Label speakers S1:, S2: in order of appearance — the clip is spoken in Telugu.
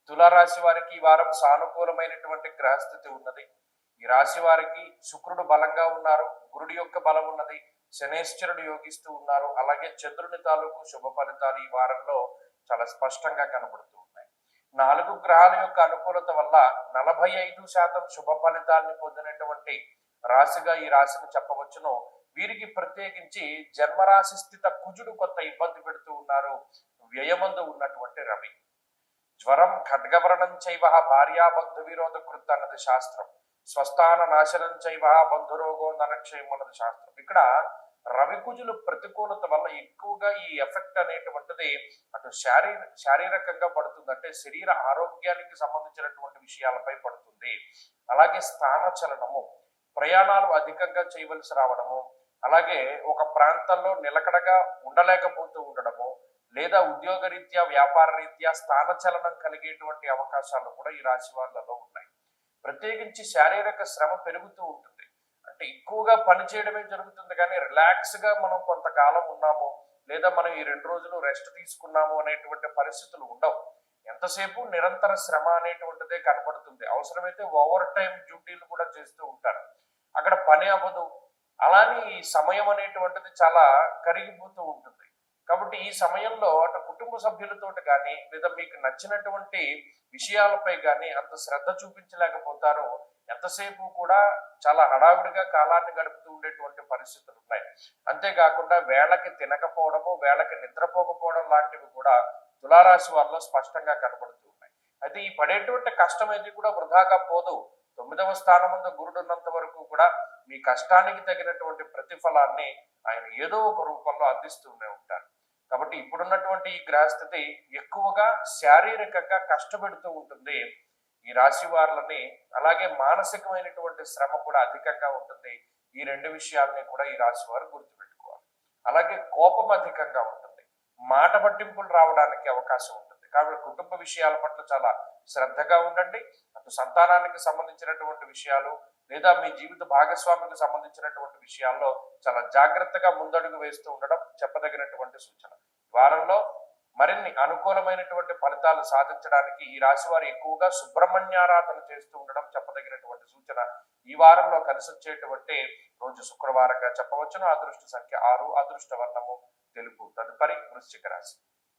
S1: తులారాశి వారికి ఈ వారం సానుకూలమైనటువంటి గ్రహస్థితి ఉన్నది. ఈ రాశి వారికి శుక్రుడు బలంగా ఉన్నారు, గురుడి యొక్క బలం ఉన్నది, శనేశ్వరుడు యోగిస్తూ ఉన్నారు. అలాగే చంద్రుని తాలూకు శుభ ఫలితాలు ఈ వారంలో చాలా స్పష్టంగా కనబడుతూ ఉన్నాయి. 4 గ్రహాల యొక్క అనుకూలత వల్ల 45% శుభ ఫలితాన్ని పొందినటువంటి రాశిగా ఈ రాశిని చెప్పవచ్చును. వీరికి ప్రత్యేకించి జన్మరాశి స్థిత కుజుడు కొంత ఇబ్బంది పెడుతూ ఉన్నారు. వ్యయమందు ఉన్నటువంటి రవి. జ్వరం ఖడ్గవరణం చైవ భార్యాబంధు విరోధ కృత్ అన్నది శాస్త్రం. స్వస్థాన నాశనం చైవ బంధురోగో నరక్షయం అన్నది శాస్త్రం. ఇక్కడ రవి కుజులు ప్రతికూలత వల్ల ఎక్కువగా ఈ ఎఫెక్ట్ అనేటువంటిది అటు శారీరకంగా పడుతుంది, అంటే శరీర ఆరోగ్యానికి సంబంధించినటువంటి విషయాలపై పడుతుంది. అలాగే స్థాన చలనము, ప్రయాణాలు అధికంగా చేయవలసి రావడము, అలాగే ఒక ప్రాంతంలో నిలకడగా ఉండలేకపోతూ ఉండడము, లేదా ఉద్యోగ రీత్యా వ్యాపార రీత్యా స్థానచలనం కలిగేటువంటి అవకాశాలు కూడా ఈ రాశి వాళ్ళలో ఉన్నాయి. ప్రత్యేకించి శారీరక శ్రమ పెరుగుతూ ఉంటుంది, అంటే ఎక్కువగా పని చేయడమే జరుగుతుంది, కానీ రిలాక్స్ గా మనం కొంతకాలం ఉన్నాము లేదా మనం ఈ 2 రోజులు రెస్ట్ తీసుకున్నాము అనేటువంటి పరిస్థితులు ఉండవు. ఎంతసేపు నిరంతర శ్రమ అనేటువంటిదే కనపడుతుంది. అవసరమైతే ఓవర్ టైం డ్యూటీలు కూడా చేస్తూ ఉంటారు, అక్కడ పని అవ్వదు. అలానే ఈ సమయం అనేటువంటిది చాలా కరిగిపోతూ ఉంటుంది. కాబట్టి ఈ సమయంలో అటు కుటుంబ సభ్యులతోటి కానీ లేదా మీకు నచ్చినటువంటి విషయాలపై కానీ అంత శ్రద్ధ చూపించలేకపోతారు. ఎంతసేపు కూడా చాలా హడావిడిగా కాలాన్ని గడుపుతూ ఉండేటువంటి పరిస్థితులు ఉన్నాయి. అంతేకాకుండా వేళకి తినకపోవడము, వేళకి నిద్రపోకపోవడం లాంటివి కూడా తులారాశి వారిలో స్పష్టంగా కనబడుతూ ఉన్నాయి. అయితే ఈ పడేటువంటి కష్టం అయితే కూడా వృధాగా పోదు. 9వ స్థానం ముందు గురుడు ఉన్నంత వరకు కూడా మీ కష్టానికి తగినటువంటి ప్రతిఫలాన్ని ఆయన ఏదో ఒక రూపంలో అందిస్తూనే ఉంటారు. కాబట్టి ఇప్పుడున్నటువంటి ఈ గ్రహస్థితి ఎక్కువగా శారీరకంగా కష్టపెడుతూ ఉంటుంది ఈ రాశి వారులని. అలాగే మానసికమైనటువంటి శ్రమ కూడా అధికంగా ఉంటుంది. ఈ 2 విషయాలని కూడా ఈ రాశి వారు గుర్తుపెట్టుకోవాలి. అలాగే కోపం అధికంగా ఉంటుంది, మాట పట్టింపులు రావడానికి అవకాశం ఉంటుంది. కాబట్టి కుటుంబ విషయాల పట్ల చాలా శ్రద్ధగా ఉండండి. అటు సంతానానికి సంబంధించినటువంటి విషయాలు లేదా మీ జీవిత భాగస్వామికి సంబంధించినటువంటి విషయాల్లో చాలా జాగ్రత్తగా ముందడుగు వేస్తూ ఉండడం చెప్పదగినటువంటి సూచన. వారంలో మరిన్ని అనుకూలమైనటువంటి ఫలితాలు సాధించడానికి ఈ రాశి వారు ఎక్కువగా సుబ్రహ్మణ్యారాధన చేస్తూ ఉండడం చెప్పదగినటువంటి సూచన. ఈ వారంలో కలిసి వచ్చేటువంటి రోజు శుక్రవారంగా చెప్పవచ్చును. అదృష్ట సంఖ్య 6, అదృష్ట వర్ణము తెలుపు. తదుపరి వృశ్చిక రాశి.